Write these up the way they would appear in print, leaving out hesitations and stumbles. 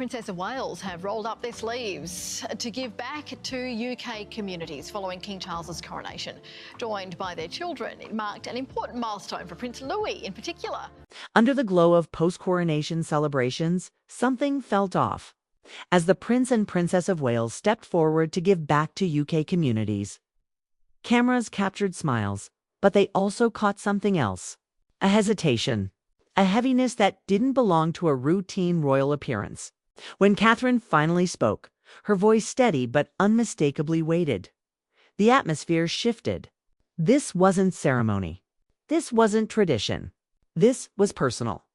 Princess of Wales have rolled up their sleeves to give back to UK communities following King Charles's coronation. Joined by their children, it marked an important milestone for Prince Louis in particular. Under the glow of post-coronation celebrations, something felt off. As the Prince and Princess of Wales stepped forward to give back to UK communities, cameras captured smiles, but they also caught something else. A hesitation. A heaviness that didn't belong to a routine royal appearance. When Catherine finally spoke, her voice steady but unmistakably weighted. The atmosphere shifted. This wasn't ceremony. This wasn't tradition. This was personal.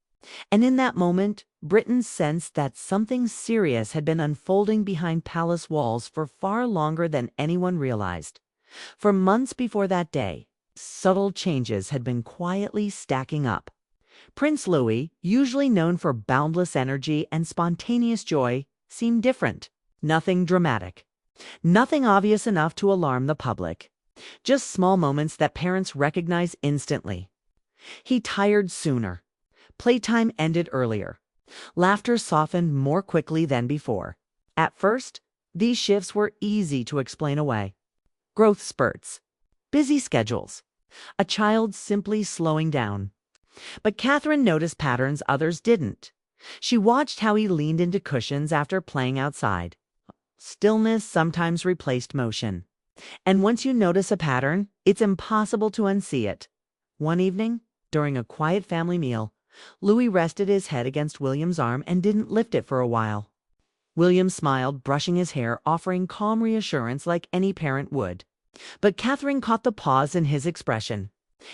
And in that moment, Britain sensed that something serious had been unfolding behind palace walls for far longer than anyone realized. For months before that day, subtle changes had been quietly stacking up. Prince Louis, usually known for boundless energy and spontaneous joy, seemed different. Nothing dramatic. Nothing obvious enough to alarm the public. Just small moments that parents recognize instantly. He tired sooner. Playtime ended earlier. Laughter softened more quickly than before. At first, these shifts were easy to explain away. Growth spurts. Busy schedules. A child simply slowing down. But Catherine noticed patterns others didn't. She watched how he leaned into cushions after playing outside. Stillness sometimes replaced motion. And once you notice a pattern, it's impossible to unsee it. One evening, during a quiet family meal, Louis rested his head against William's arm and didn't lift it for a while. William smiled, brushing his hair, offering calm reassurance like any parent would. But Catherine caught the pause in his expression.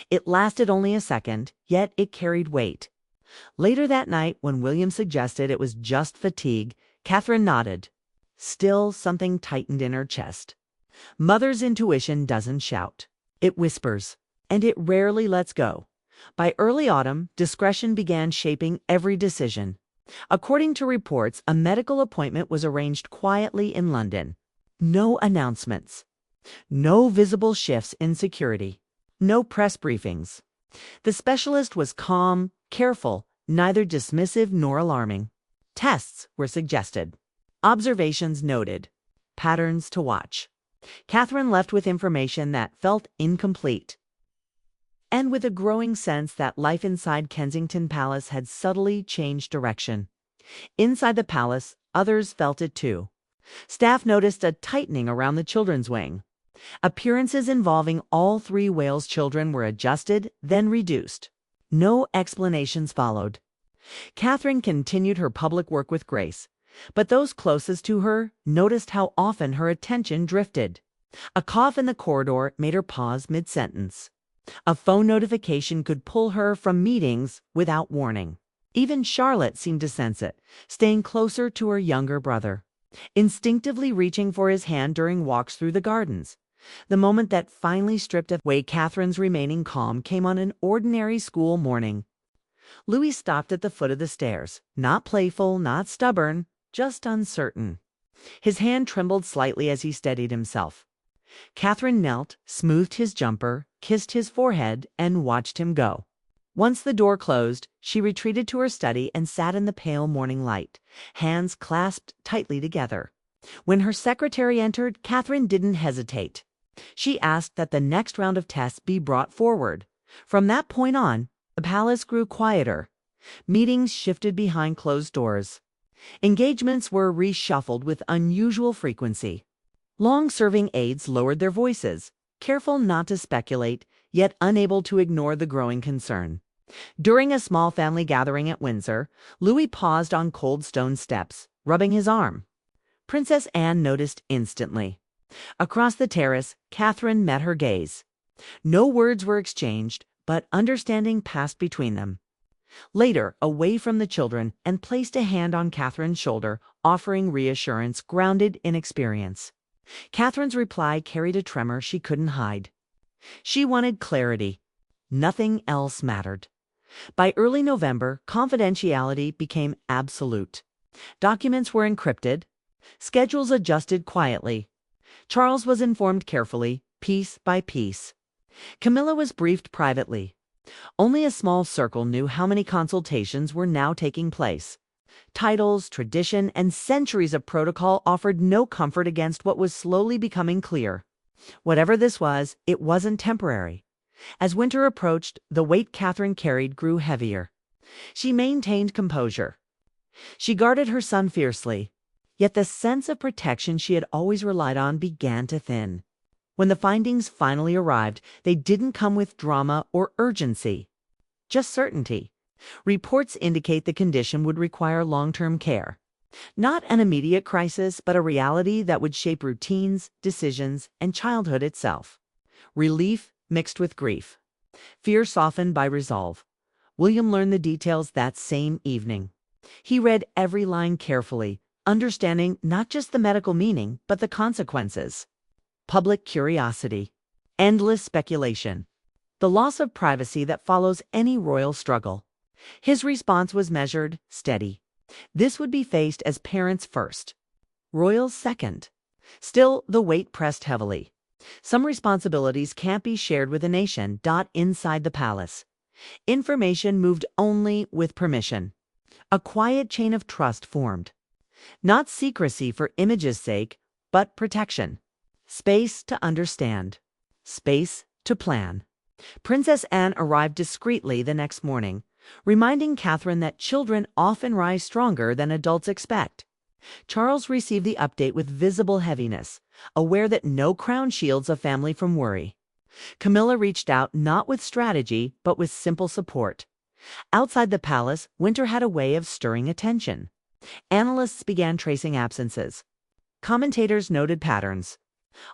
It lasted only a second, yet it carried weight. Later that night, when William suggested it was just fatigue, Catherine nodded. Still, something tightened in her chest. Mother's intuition doesn't shout. It whispers, and it rarely lets go. By early autumn, discretion began shaping every decision. According to reports, a medical appointment was arranged quietly in London. No announcements. No visible shifts in security. No press briefings. The specialist was calm, careful, neither dismissive nor alarming. Tests were suggested. Observations noted. Patterns to watch. Catherine left with information that felt incomplete. And with a growing sense that life inside Kensington Palace had subtly changed direction. Inside the palace, others felt it too. Staff noticed a tightening around the children's wing. Appearances involving all three Wales children were adjusted, then reduced. No explanations followed. Catherine continued her public work with grace, but those closest to her noticed how often her attention drifted. A cough in the corridor made her pause mid-sentence. A phone notification could pull her from meetings without warning. Even Charlotte seemed to sense it, staying closer to her younger brother, instinctively reaching for his hand during walks through the gardens. The moment that finally stripped away Catherine's remaining calm came on an ordinary school morning. Louis stopped at the foot of the stairs, not playful, not stubborn, just uncertain. His hand trembled slightly as he steadied himself. Catherine knelt, smoothed his jumper, kissed his forehead, and watched him go. Once the door closed, she retreated to her study and sat in the pale morning light, hands clasped tightly together. When her secretary entered, Catherine didn't hesitate. She asked that the next round of tests be brought forward. From that point on, the palace grew quieter. Meetings shifted behind closed doors. Engagements were reshuffled with unusual frequency. Long-serving aides lowered their voices, careful not to speculate, yet unable to ignore the growing concern. During a small family gathering at Windsor, Louis paused on cold stone steps, rubbing his arm. Princess Anne noticed instantly. Across the terrace, Catherine met her gaze. No words were exchanged, but understanding passed between them. Later, away from the children, and placed a hand on Catherine's shoulder, offering reassurance grounded in experience. Catherine's reply carried a tremor she couldn't hide. She wanted clarity. Nothing else mattered. By early November, confidentiality became absolute. Documents were encrypted. Schedules adjusted quietly. Charles was informed carefully, piece by piece. Camilla was briefed privately. Only a small circle knew how many consultations were now taking place. Titles, tradition, and centuries of protocol offered no comfort against what was slowly becoming clear. Whatever this was, it wasn't temporary. As winter approached, the weight Catherine carried grew heavier. She maintained composure. She guarded her son fiercely, yet the sense of protection she had always relied on began to thin. When the findings finally arrived, they didn't come with drama or urgency, just certainty. Reports indicate the condition would require long-term care. Not an immediate crisis, but a reality that would shape routines, decisions, and childhood itself. Relief mixed with grief. Fear softened by resolve. William learned the details that same evening. He read every line carefully, understanding not just the medical meaning, but the consequences. Public curiosity. Endless speculation. The loss of privacy that follows any royal struggle. His response was measured, steady. This would be faced as parents first, royals second. Still, the weight pressed heavily. Some responsibilities can't be shared with a nation. Inside the palace. Information moved only with permission. A quiet chain of trust formed. Not secrecy for image's sake, but protection. Space to understand. Space to plan. Princess Anne arrived discreetly the next morning, reminding Catherine that children often rise stronger than adults expect. Charles received the update with visible heaviness, aware that no crown shields a family from worry. Camilla reached out not with strategy, but with simple support. Outside the palace, winter had a way of stirring attention. Analysts began tracing absences. Commentators noted patterns.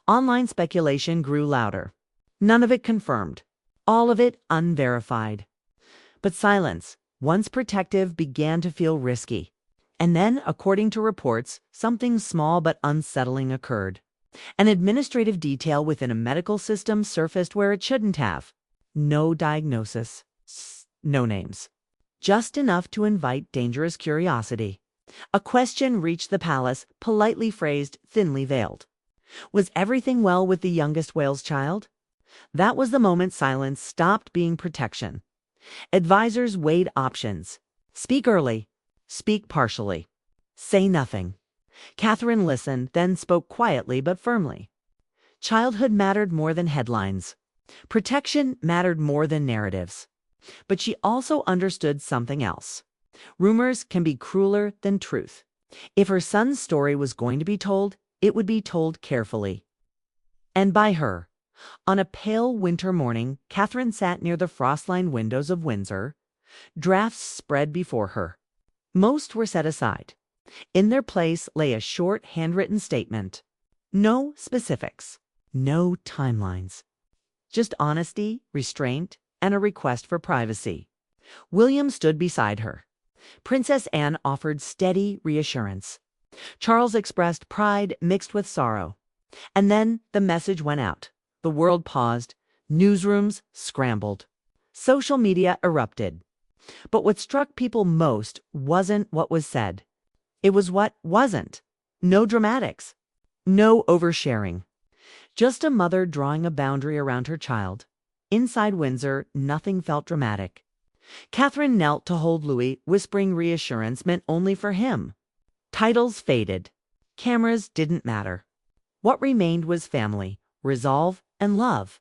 Online speculation grew louder. None of it confirmed. All of it unverified. But silence, once protective, began to feel risky. And then, according to reports, something small but unsettling occurred. An administrative detail within a medical system surfaced where it shouldn't have. No diagnosis. No names. Just enough to invite dangerous curiosity. A question reached the palace, politely phrased, thinly veiled. Was everything well with the youngest Wales child? That was the moment silence stopped being protection. Advisors weighed options. Speak early. Speak partially. Say nothing. Catherine listened, then spoke quietly but firmly. Childhood mattered more than headlines. Protection mattered more than narratives. But she also understood something else. Rumors can be crueler than truth. If her son's story was going to be told, it would be told carefully. And by her. On a pale winter morning, Catherine sat near the frost-lined windows of Windsor. Drafts spread before her. Most were set aside. In their place lay a short, handwritten statement. No specifics. No timelines. Just honesty, restraint, and a request for privacy. William stood beside her. Princess Anne offered steady reassurance. Charles expressed pride mixed with sorrow. And then the message went out. The world paused. Newsrooms scrambled. Social media erupted. But what struck people most wasn't what was said. It was what wasn't. No dramatics. No oversharing. Just a mother drawing a boundary around her child. Inside Windsor, nothing felt dramatic. Catherine knelt to hold Louis, whispering reassurance meant only for him. Titles faded. Cameras didn't matter. What remained was family, resolve, and love.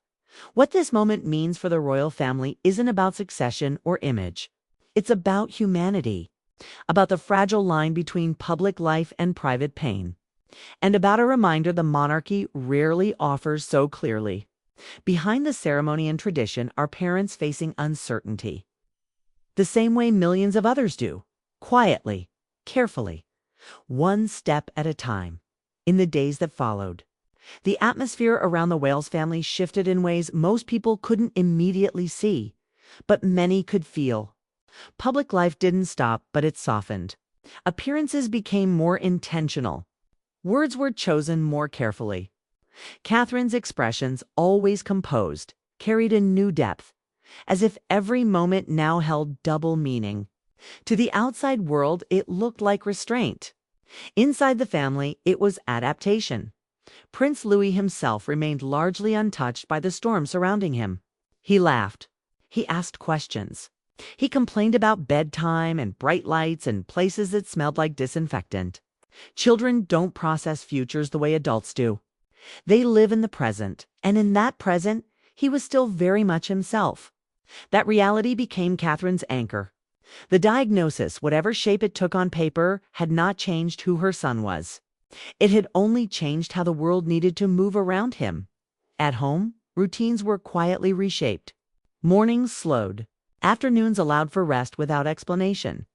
What this moment means for the royal family isn't about succession or image. It's about humanity, about the fragile line between public life and private pain, and about a reminder the monarchy rarely offers so clearly. Behind the ceremony and tradition are parents facing uncertainty. The same way millions of others do, quietly, carefully, one step at a time. In the days that followed, the atmosphere around the Wales family shifted in ways most people couldn't immediately see, but many could feel. Public life didn't stop, but it softened. Appearances became more intentional. Words were chosen more carefully. Catherine's expressions, always composed, carried a new depth, as if every moment now held double meaning. To the outside world, it looked like restraint. Inside the family, it was adaptation. Prince Louis himself remained largely untouched by the storm surrounding him. He laughed. He asked questions. He complained about bedtime and bright lights and places that smelled like disinfectant. Children don't process futures the way adults do. They live in the present, and in that present, he was still very much himself. That reality became Catherine's anchor. The diagnosis, whatever shape it took on paper, had not changed who her son was. It had only changed how the world needed to move around him. At home, routines were quietly reshaped. Mornings slowed. Afternoons allowed for rest without explanation.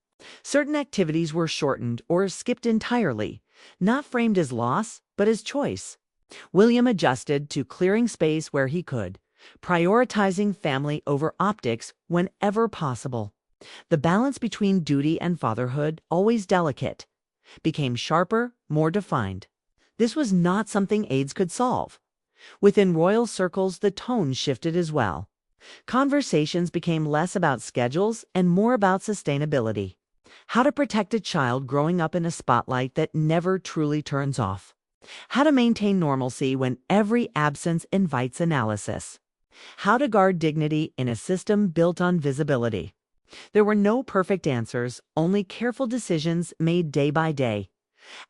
Certain activities were shortened or skipped entirely, not framed as loss, but as choice. William adjusted to clearing space where he could, prioritizing family over optics whenever possible. The balance between duty and fatherhood, always delicate, became sharper, more defined. This was not something aides could solve. Within royal circles, the tone shifted as well. Conversations became less about schedules and more about sustainability. How to protect a child growing up in a spotlight that never truly turns off. How to maintain normalcy when every absence invites analysis. How to guard dignity in a system built on visibility. There were no perfect answers, only careful decisions made day by day.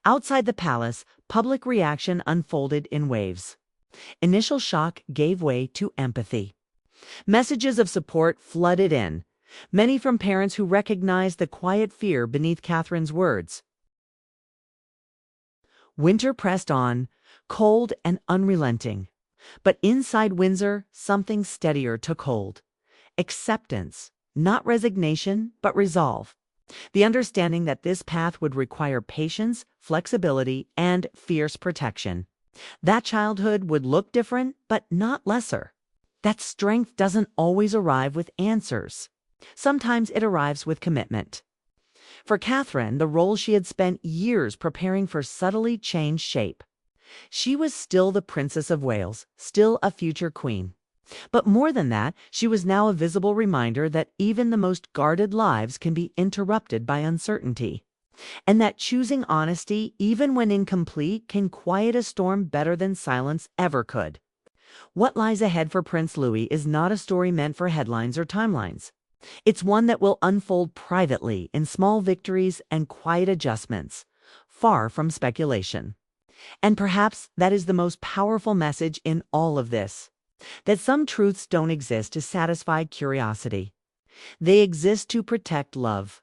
Outside the palace, public reaction unfolded in waves. Initial shock gave way to empathy. Messages of support flooded in, many from parents who recognized the quiet fear beneath Catherine's words. Winter pressed on, cold and unrelenting. But inside Windsor, something steadier took hold. Acceptance, not resignation, but resolve. The understanding that this path would require patience, flexibility, and fierce protection. That childhood would look different, but not lesser. That strength doesn't always arrive with answers. Sometimes it arrives with commitment. For Catherine, the role she had spent years preparing for subtly changed shape. She was still the Princess of Wales, still a future queen. But more than that, she was now a visible reminder that even the most guarded lives can be interrupted by uncertainty. And that choosing honesty, even when incomplete, can quiet a storm better than silence ever could. What lies ahead for Prince Louis is not a story meant for headlines or timelines. It's one that will unfold privately in small victories and quiet adjustments, far from speculation. And perhaps that is the most powerful message in all of this, that some truths don't exist to satisfy curiosity. They exist to protect love.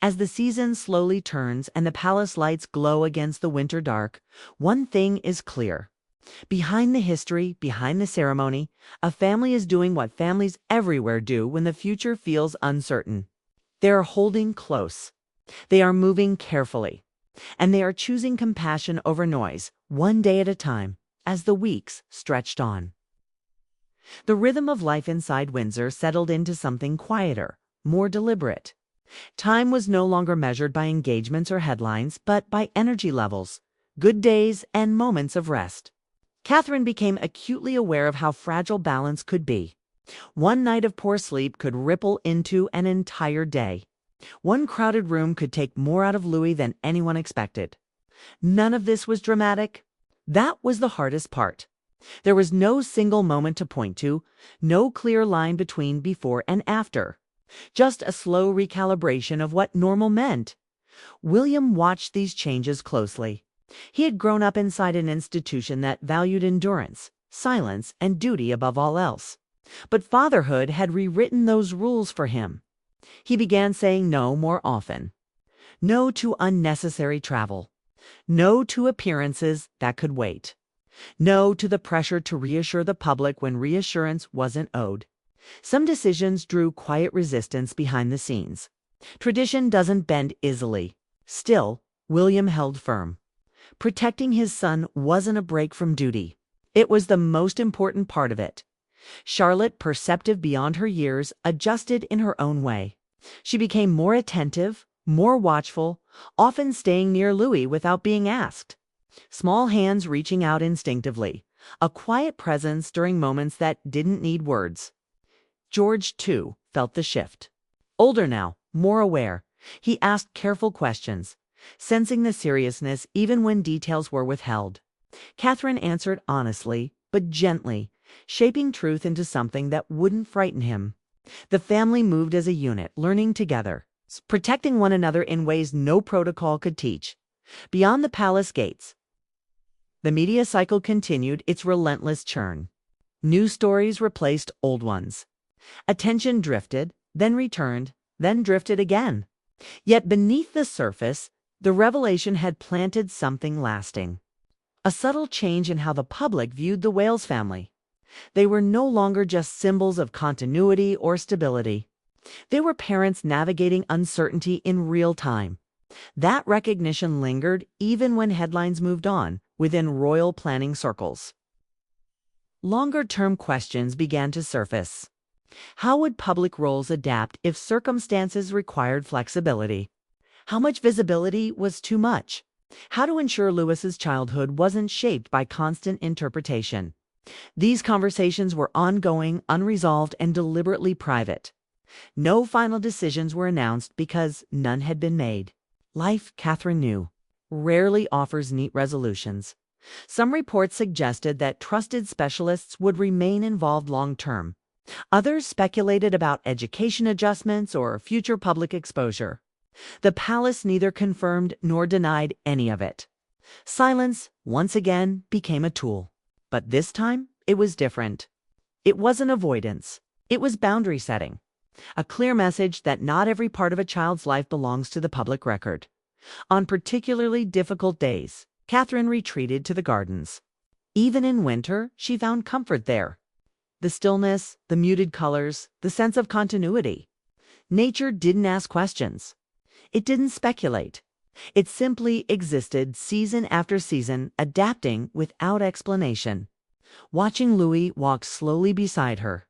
As the season slowly turns and the palace lights glow against the winter dark, one thing is clear. Behind the history, behind the ceremony, a family is doing what families everywhere do when the future feels uncertain. They are holding close. They are moving carefully. And they are choosing compassion over noise, one day at a time, as the weeks stretched on. The rhythm of life inside Windsor settled into something quieter, more deliberate. Time was no longer measured by engagements or headlines, but by energy levels, good days, and moments of rest. Catherine became acutely aware of how fragile balance could be. One night of poor sleep could ripple into an entire day. One crowded room could take more out of Louis than anyone expected. None of this was dramatic. That was the hardest part. There was no single moment to point to, no clear line between before and after. Just a slow recalibration of what normal meant. William watched these changes closely. He had grown up inside an institution that valued endurance, silence, and duty above all else. But fatherhood had rewritten those rules for him. He began saying no more often. No to unnecessary travel. No to appearances that could wait. No to the pressure to reassure the public when reassurance wasn't owed. Some decisions drew quiet resistance behind the scenes. Tradition doesn't bend easily. Still, William held firm. Protecting his son wasn't a break from duty. It was the most important part of it. Charlotte, perceptive beyond her years, adjusted in her own way. She became more attentive, more watchful, often staying near Louis without being asked. Small hands reaching out instinctively, a quiet presence during moments that didn't need words. George, too, felt the shift. Older now, more aware, he asked careful questions, sensing the seriousness even when details were withheld. Catherine answered honestly, but gently, shaping truth into something that wouldn't frighten him. The family moved as a unit, learning together, protecting one another in ways no protocol could teach. Beyond the palace gates, the media cycle continued its relentless churn. New stories replaced old ones. Attention drifted, then returned, then drifted again. Yet beneath the surface, the revelation had planted something lasting. A subtle change in how the public viewed the Wales family. They were no longer just symbols of continuity or stability. They were parents navigating uncertainty in real time. That recognition lingered even when headlines moved on within royal planning circles. Longer-term questions began to surface. How would public roles adapt if circumstances required flexibility? How much visibility was too much? How to ensure Louis's childhood wasn't shaped by constant interpretation? These conversations were ongoing, unresolved, and deliberately private. No final decisions were announced because none had been made. Life, Catherine knew, rarely offers neat resolutions. Some reports suggested that trusted specialists would remain involved long-term. Others speculated about education adjustments or future public exposure. The palace neither confirmed nor denied any of it. Silence, once again, became a tool. But this time, it was different. It wasn't avoidance. It was boundary setting. A clear message that not every part of a child's life belongs to the public record. On particularly difficult days, Catherine retreated to the gardens. Even in winter, she found comfort there. The stillness, the muted colors, the sense of continuity. Nature didn't ask questions. It didn't speculate. It simply existed season after season, adapting without explanation. Watching Louis walk slowly beside her,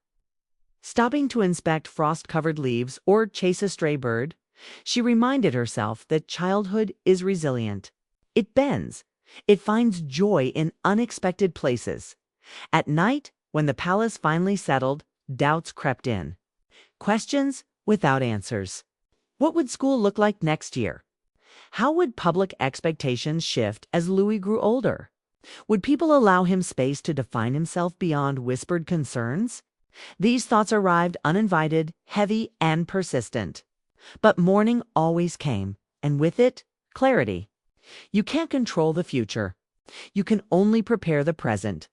stopping to inspect frost-covered leaves or chase a stray bird, she reminded herself that childhood is resilient. It bends. It finds joy in unexpected places. At night, when the palace finally settled, doubts crept in. Questions without answers. What would school look like next year? How would public expectations shift as Louis grew older? Would people allow him space to define himself beyond whispered concerns? These thoughts arrived uninvited, heavy, and persistent. But morning always came, and with it, clarity. You can't control the future. You can only prepare the present.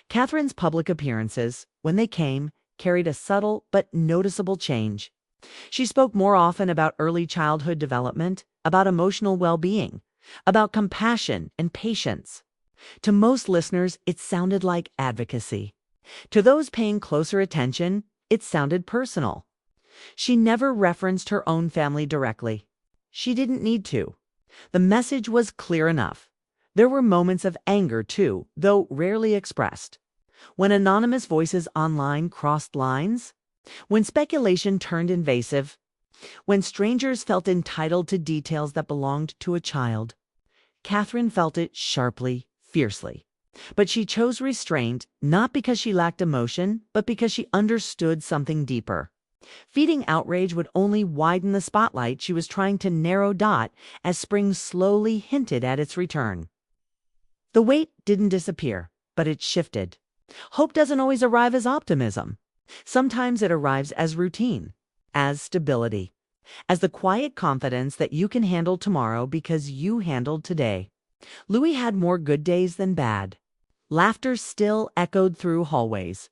Catherine's public appearances, when they came, carried a subtle but noticeable change. She spoke more often about early childhood development, about emotional well-being, about compassion and patience. To most listeners, it sounded like advocacy. To those paying closer attention, it sounded personal. She never referenced her own family directly. She didn't need to. The message was clear enough. There were moments of anger, too, though rarely expressed. When anonymous voices online crossed lines, when speculation turned invasive, when strangers felt entitled to details that belonged to a child, Catherine felt it sharply, fiercely. But she chose restraint not because she lacked emotion, but because she understood something deeper. Feeding outrage would only widen the spotlight she was trying to narrow dot as spring slowly hinted at its return. The weight didn't disappear, but it shifted. Hope doesn't always arrive as optimism. Sometimes it arrives as routine, as stability, as the quiet confidence that you can handle tomorrow because you handled today. Louis had more good days than bad. Laughter still echoed through hallways.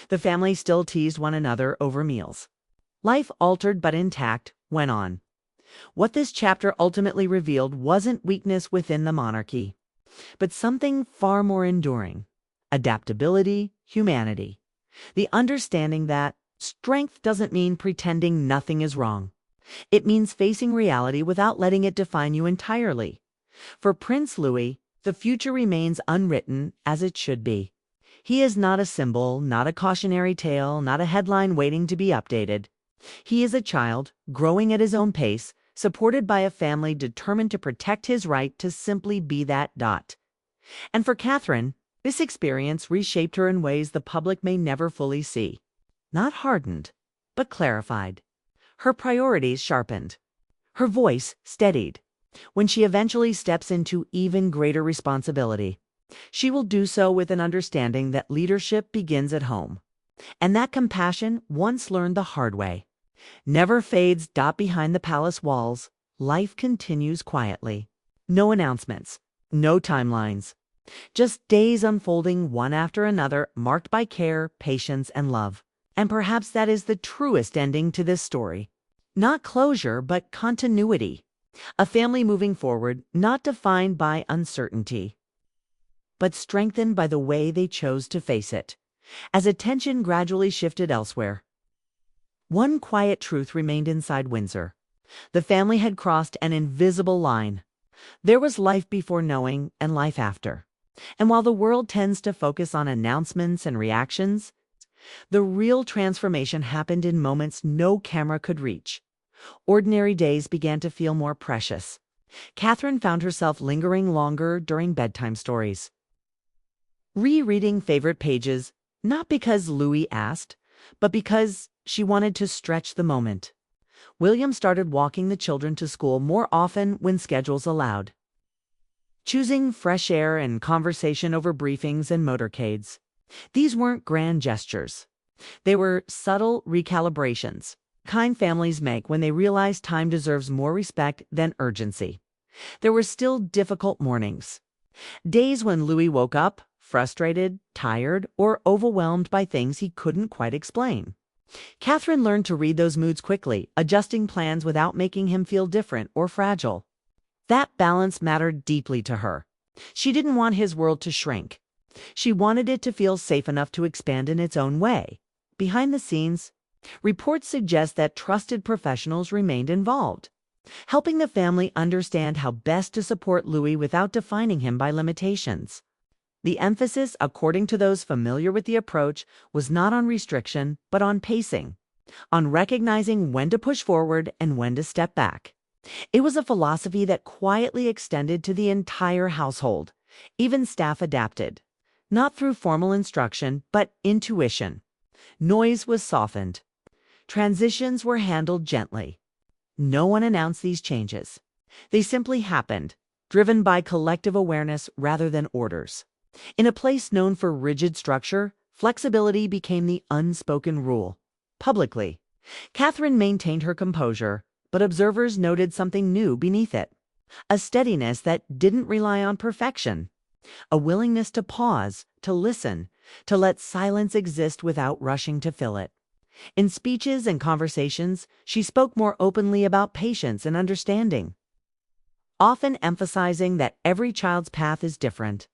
The family still teased one another over meals. Life, altered but intact, went on. What this chapter ultimately revealed wasn't weakness within the monarchy, but something far more enduring: adaptability, humanity. The understanding that strength doesn't mean pretending nothing is wrong. It means facing reality without letting it define you entirely. For Prince Louis, the future remains unwritten, as it should be. He is not a symbol, not a cautionary tale, not a headline waiting to be updated. He is a child, growing at his own pace, supported by a family determined to protect his right to simply be that dot. And for Catherine, this experience reshaped her in ways the public may never fully see. Not hardened, but clarified. Her priorities sharpened. Her voice steadied. When she eventually steps into even greater responsibility, she will do so with an understanding that leadership begins at home. And that compassion, once learned the hard way, never fades. Behind the palace walls, life continues quietly. No announcements, no timelines, just days unfolding one after another, marked by care, patience, and love. And perhaps that is the truest ending to this story. Not closure, but continuity. A family moving forward, not defined by uncertainty, but strengthened by the way they chose to face it. As attention gradually shifted elsewhere, one quiet truth remained inside Windsor. The family had crossed an invisible line. There was life before knowing and life after. And while the world tends to focus on announcements and reactions, the real transformation happened in moments no camera could reach. Ordinary days began to feel more precious. Catherine found herself lingering longer during bedtime stories, rereading favorite pages, not because Louis asked, but because she wanted to stretch the moment. William started walking the children to school more often when schedules allowed, choosing fresh air and conversation over briefings and motorcades. These weren't grand gestures. They were subtle recalibrations, kind families make when they realize time deserves more respect than urgency. There were still difficult mornings, days when Louis woke up frustrated, tired, or overwhelmed by things he couldn't quite explain. Catherine learned to read those moods quickly, adjusting plans without making him feel different or fragile. That balance mattered deeply to her. She didn't want his world to shrink. She wanted it to feel safe enough to expand in its own way. Behind the scenes, reports suggest that trusted professionals remained involved, helping the family understand how best to support Louis without defining him by limitations. The emphasis, according to those familiar with the approach, was not on restriction, but on pacing, on recognizing when to push forward and when to step back. It was a philosophy that quietly extended to the entire household. Even staff adapted, not through formal instruction, but intuition. Noise was softened. Transitions were handled gently. No one announced these changes. They simply happened, driven by collective awareness rather than orders. In a place known for rigid structure, flexibility became the unspoken rule. Publicly, Catherine maintained her composure, but observers noted something new beneath it. A steadiness that didn't rely on perfection. A willingness to pause, to listen, to let silence exist without rushing to fill it. In speeches and conversations, she spoke more openly about patience and understanding, often emphasizing that every child's path is different.